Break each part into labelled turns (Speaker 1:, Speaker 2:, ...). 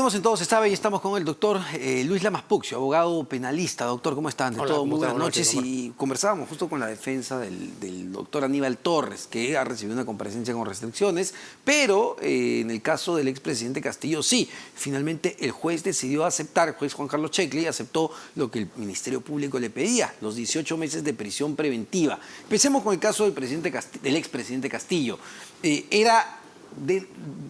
Speaker 1: Continuamos en Todo se sabe y estamos con el doctor Luis Lamas Puccio, abogado penalista. Doctor, ¿cómo está? Ante todo, muy buenas noches. Y conversábamos justo con la defensa del doctor Aníbal Torres, que ha recibido una comparecencia con restricciones, pero en el caso del expresidente Castillo, sí. Finalmente el juez decidió aceptar, el juez Juan Carlos Checli aceptó lo que el Ministerio Público le pedía, los 18 meses de prisión preventiva. Empecemos con el caso del expresidente Castillo. ¿Era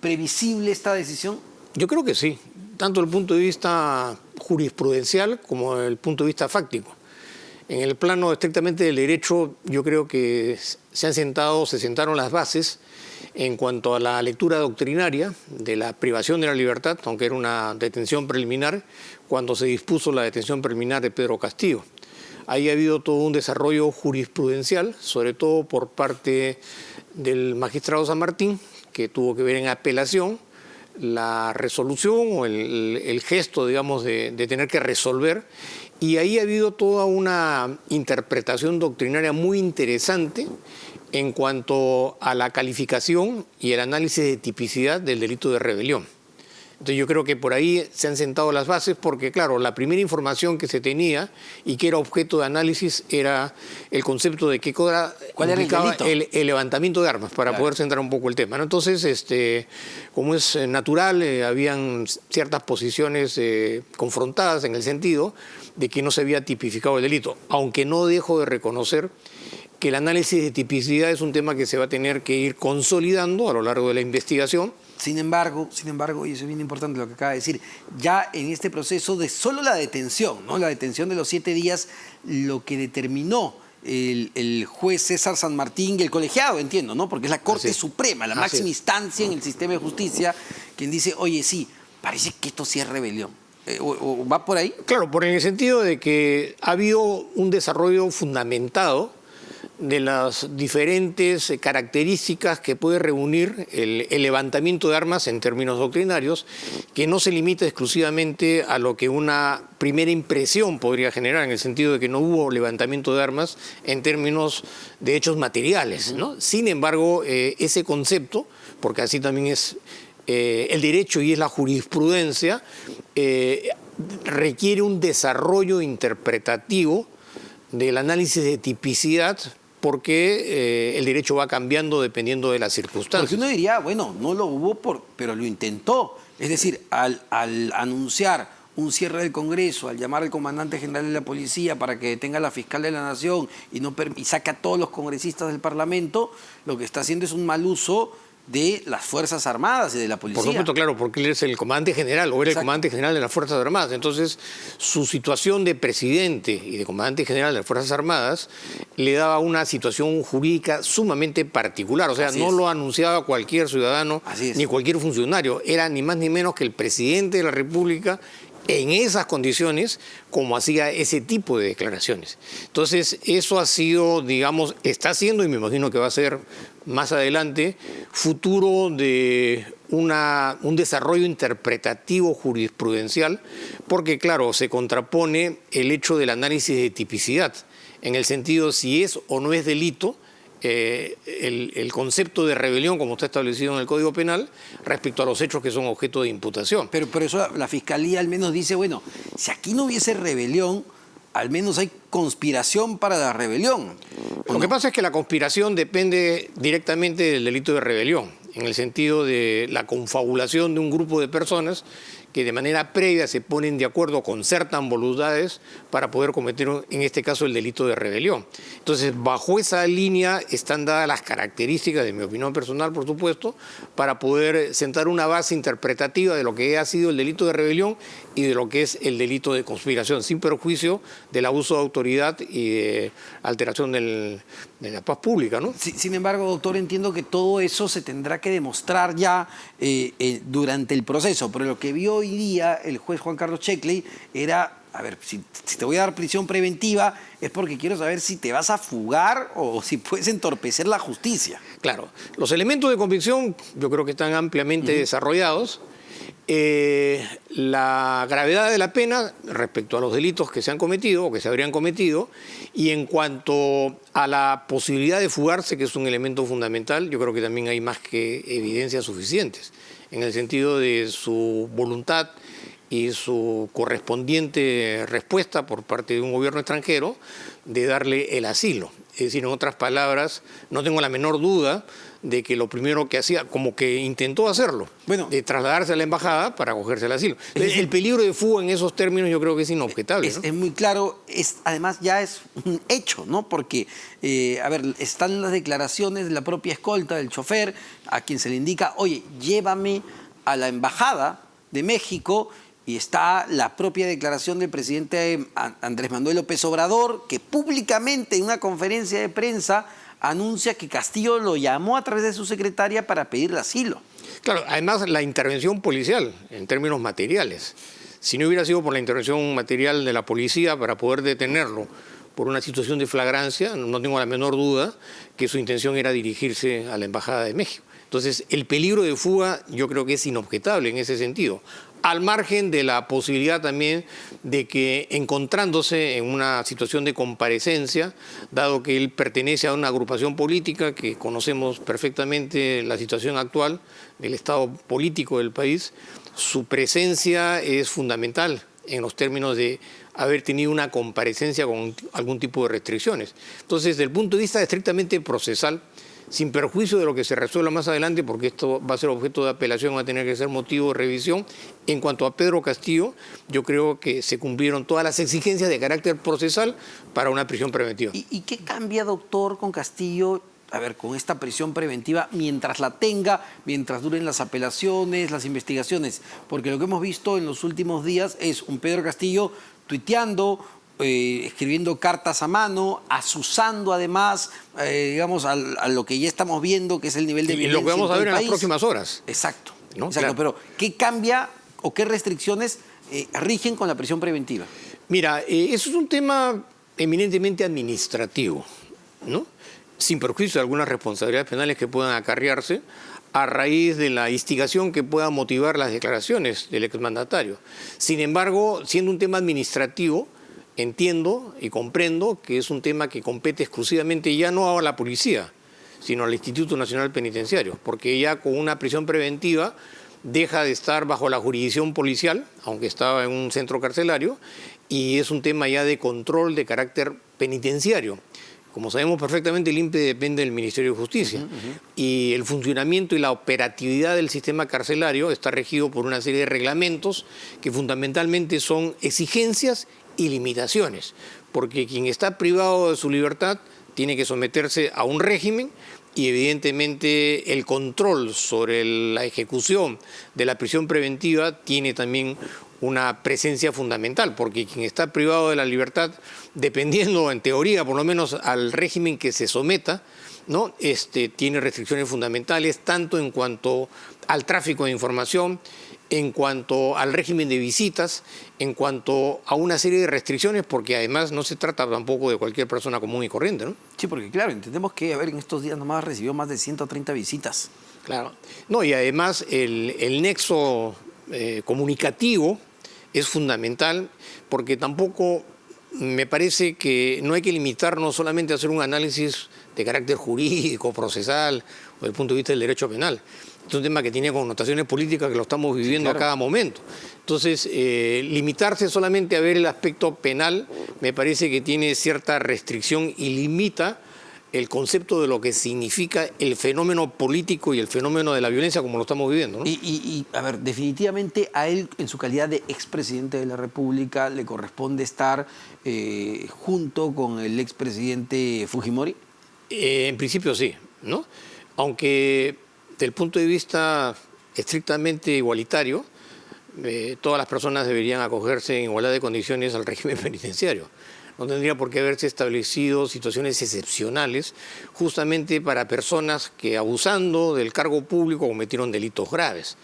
Speaker 1: previsible esta decisión?
Speaker 2: Yo creo que sí, tanto desde el punto de vista jurisprudencial como desde el punto de vista fáctico. En el plano estrictamente del derecho, yo creo que se sentaron las bases en cuanto a la lectura doctrinaria de la privación de la libertad, aunque era una detención preliminar, cuando se dispuso la detención preliminar de Pedro Castillo. Ahí ha habido todo un desarrollo jurisprudencial, sobre todo por parte del magistrado San Martín, que tuvo que ver en apelación la resolución o el gesto, digamos, de tener que resolver. Y ahí ha habido toda una interpretación doctrinaria muy interesante en cuanto a la calificación y el análisis de tipicidad del delito de rebelión. Entonces yo creo que por ahí se han sentado las bases porque, claro, la primera información que se tenía y que era objeto de análisis era el concepto de qué cosa implicaba el levantamiento de armas, para poder centrar un poco el tema, ¿no? Entonces, como es natural, habían ciertas posiciones confrontadas en el sentido de que no se había tipificado el delito, aunque no dejo de reconocer que el análisis de tipicidad es un tema que se va a tener que ir consolidando a lo largo de la investigación.
Speaker 1: Sin embargo, y eso es bien importante lo que acaba de decir, ya en este proceso de solo la detención, ¿no? La detención de los 7 días, lo que determinó el juez César San Martín y el colegiado, entiendo, ¿no? Porque es la Corte Suprema, la máxima instancia en el sistema de justicia, quien dice, oye, sí, parece que esto sí es rebelión. ¿O va por ahí?
Speaker 2: Claro, por en el sentido de que ha habido un desarrollo fundamentado de las diferentes características que puede reunir el levantamiento de armas en términos doctrinarios, que no se limita exclusivamente a lo que una primera impresión podría generar, en el sentido de que no hubo levantamiento de armas en términos de hechos materiales, ¿no? Sin embargo, ese concepto, porque así también es el derecho y es la jurisprudencia, requiere un desarrollo interpretativo del análisis de tipicidad, porque el derecho va cambiando dependiendo de las circunstancias.
Speaker 1: Porque uno diría, bueno, no lo hubo, pero lo intentó. Es decir, al anunciar un cierre del Congreso, al llamar al comandante general de la policía para que detenga a la fiscal de la Nación y saque a todos los congresistas del Parlamento, lo que está haciendo es un mal uso de las Fuerzas Armadas y de la policía.
Speaker 2: Por supuesto, claro, porque él es el comandante general, o era el comandante general de las Fuerzas Armadas. Entonces, su situación de presidente y de comandante general de las Fuerzas Armadas le daba una situación jurídica sumamente particular. O sea, no lo anunciaba cualquier ciudadano ni cualquier funcionario. Era ni más ni menos que el presidente de la República en esas condiciones, como hacía ese tipo de declaraciones. Entonces, eso ha sido, digamos, está siendo, y me imagino que va a ser más adelante, futuro de un desarrollo interpretativo jurisprudencial, porque, claro, se contrapone el hecho del análisis de tipicidad, en el sentido si es o no es delito el concepto de rebelión, como está establecido en el Código Penal, respecto a los hechos que son objeto de imputación.
Speaker 1: Pero eso la Fiscalía al menos dice, bueno, si aquí no hubiese rebelión, al menos hay conspiración para la rebelión.
Speaker 2: Lo que pasa es que la conspiración depende directamente del delito de rebelión, en el sentido de la confabulación de un grupo de personas que de manera previa se ponen de acuerdo, concertan voluntades para poder cometer, en este caso, el delito de rebelión. Entonces, bajo esa línea están dadas las características, de mi opinión personal, por supuesto, para poder sentar una base interpretativa de lo que ha sido el delito de rebelión y de lo que es el delito de conspiración, sin perjuicio del abuso de autoridad y de alteración de la paz pública, ¿no?
Speaker 1: Sin embargo, doctor, entiendo que todo eso se tendrá que demostrar ya durante el proceso, pero lo que vio hoy día el juez Juan Carlos Checli era, a ver, si te voy a dar prisión preventiva es porque quiero saber si te vas a fugar o si puedes entorpecer la justicia.
Speaker 2: Claro, los elementos de convicción yo creo que están ampliamente desarrollados. la gravedad de la pena respecto a los delitos que se han cometido o que se habrían cometido, y en cuanto a la posibilidad de fugarse, que es un elemento fundamental, yo creo que también hay más que evidencias suficientes, en el sentido de su voluntad y su correspondiente respuesta por parte de un gobierno extranjero de darle el asilo. Es decir, en otras palabras, no tengo la menor duda de que lo primero que hacía, como que intentó hacerlo, bueno, de trasladarse a la embajada para acogerse al asilo. El peligro de fuga en esos términos yo creo que es inobjetable.
Speaker 1: Es muy claro, además ya es un hecho, ¿no? Porque, a ver, están las declaraciones de la propia escolta, del chofer, a quien se le indica, oye, llévame a la embajada de México, y está la propia declaración del presidente Andrés Manuel López Obrador, que públicamente en una conferencia de prensa anuncia que Castillo lo llamó a través de su secretaria para pedirle asilo.
Speaker 2: Claro, además la intervención policial en términos materiales. Si no hubiera sido por la intervención material de la policía para poder detenerlo por una situación de flagrancia, no tengo la menor duda que su intención era dirigirse a la Embajada de México. Entonces, el peligro de fuga yo creo que es inobjetable en ese sentido, al margen de la posibilidad también de que, encontrándose en una situación de comparecencia, dado que él pertenece a una agrupación política que conocemos perfectamente la situación actual del estado político del país, su presencia es fundamental en los términos de haber tenido una comparecencia con algún tipo de restricciones. Entonces, desde el punto de vista estrictamente procesal, sin perjuicio de lo que se resuelva más adelante, porque esto va a ser objeto de apelación, va a tener que ser motivo de revisión. En cuanto a Pedro Castillo, yo creo que se cumplieron todas las exigencias de carácter procesal para una prisión preventiva.
Speaker 1: ¿Y qué cambia, doctor, con Castillo? A ver, con esta prisión preventiva, mientras la tenga, mientras duren las apelaciones, las investigaciones, porque lo que hemos visto en los últimos días es un Pedro Castillo tuiteando, escribiendo cartas a mano, asusando además, digamos, a lo que ya estamos viendo, que es el nivel de violencia.
Speaker 2: Y lo que vamos a ver en las próximas horas.
Speaker 1: Exacto,
Speaker 2: ¿no?
Speaker 1: Exacto. Claro. Pero, ¿qué cambia o qué restricciones rigen con la prisión preventiva?
Speaker 2: Mira, eso es un tema eminentemente administrativo, ¿no? Sin perjuicio de algunas responsabilidades penales que puedan acarrearse a raíz de la instigación que pueda motivar las declaraciones del exmandatario. Sin embargo, siendo un tema administrativo, entiendo y comprendo que es un tema que compete exclusivamente ya no a la policía, sino al Instituto Nacional Penitenciario, porque ya con una prisión preventiva deja de estar bajo la jurisdicción policial, aunque estaba en un centro carcelario, y es un tema ya de control de carácter penitenciario. Como sabemos perfectamente, el INPE depende del Ministerio de Justicia y el funcionamiento y la operatividad del sistema carcelario está regido por una serie de reglamentos que fundamentalmente son exigencias y limitaciones, porque quien está privado de su libertad tiene que someterse a un régimen y evidentemente el control sobre la ejecución de la prisión preventiva tiene también una presencia fundamental, porque quien está privado de la libertad, dependiendo en teoría por lo menos al régimen que se someta, ¿no? Tiene restricciones fundamentales tanto en cuanto al tráfico de información, en cuanto al régimen de visitas, en cuanto a una serie de restricciones, porque además no se trata tampoco de cualquier persona común y corriente, ¿no?
Speaker 1: Sí, porque claro, entendemos que, a ver, en estos días nomás recibió más de 130 visitas.
Speaker 2: Claro. No, y además el nexo comunicativo es fundamental, porque tampoco me parece que no hay que limitarnos solamente a hacer un análisis de carácter jurídico, procesal, o desde el punto de vista del derecho penal. Es un tema que tiene connotaciones políticas que lo estamos viviendo a cada momento. Entonces, limitarse solamente a ver el aspecto penal me parece que tiene cierta restricción y limita el concepto de lo que significa el fenómeno político y el fenómeno de la violencia como lo estamos viviendo, ¿no?
Speaker 1: A ver, definitivamente a él, en su calidad de expresidente de la República, le corresponde estar junto con el expresidente Fujimori.
Speaker 2: En principio sí, ¿no? Aunque desde el punto de vista estrictamente igualitario, todas las personas deberían acogerse en igualdad de condiciones al régimen penitenciario. No tendría por qué haberse establecido situaciones excepcionales justamente para personas que, abusando del cargo público, cometieron delitos graves.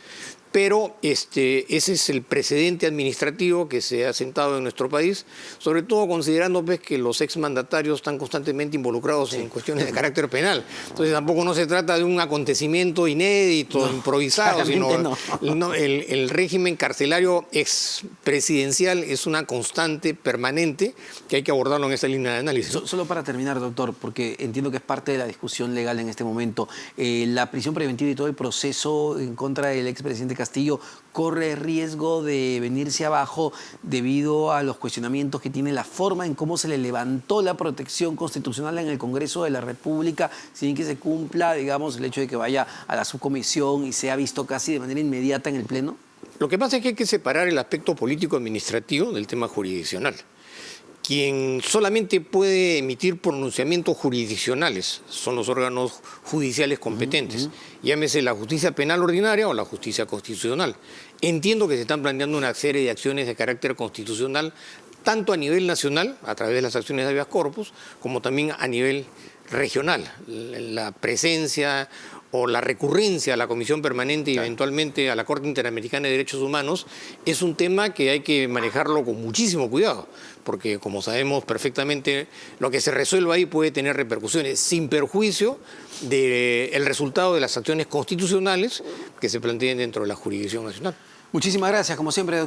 Speaker 2: pero ese es el precedente administrativo que se ha sentado en nuestro país, sobre todo considerando pues, que los exmandatarios están constantemente involucrados en cuestiones de carácter penal. Entonces tampoco no se trata de un acontecimiento inédito, improvisado, sino el régimen carcelario expresidencial es una constante permanente que hay que abordarlo en esta línea de análisis.
Speaker 1: Solo para terminar, doctor, porque entiendo que es parte de la discusión legal en este momento, la prisión preventiva y todo el proceso en contra del expresidente Castillo corre riesgo de venirse abajo debido a los cuestionamientos que tiene la forma en cómo se le levantó la protección constitucional en el Congreso de la República, sin que se cumpla, digamos, el hecho de que vaya a la subcomisión y sea visto casi de manera inmediata en el Pleno.
Speaker 2: Lo que pasa es que hay que separar el aspecto político-administrativo del tema jurisdiccional. Quien solamente puede emitir pronunciamientos jurisdiccionales son los órganos judiciales competentes, llámese la justicia penal ordinaria o la justicia constitucional. Entiendo que se están planteando una serie de acciones de carácter constitucional, tanto a nivel nacional, a través de las acciones de habeas corpus, como también a nivel regional. La presencia o la recurrencia a la Comisión Permanente y eventualmente a la Corte Interamericana de Derechos Humanos es un tema que hay que manejarlo con muchísimo cuidado, porque como sabemos perfectamente, lo que se resuelva ahí puede tener repercusiones sin perjuicio del resultado de las acciones constitucionales que se planteen dentro de la jurisdicción nacional.
Speaker 1: Muchísimas gracias, como siempre, doctor.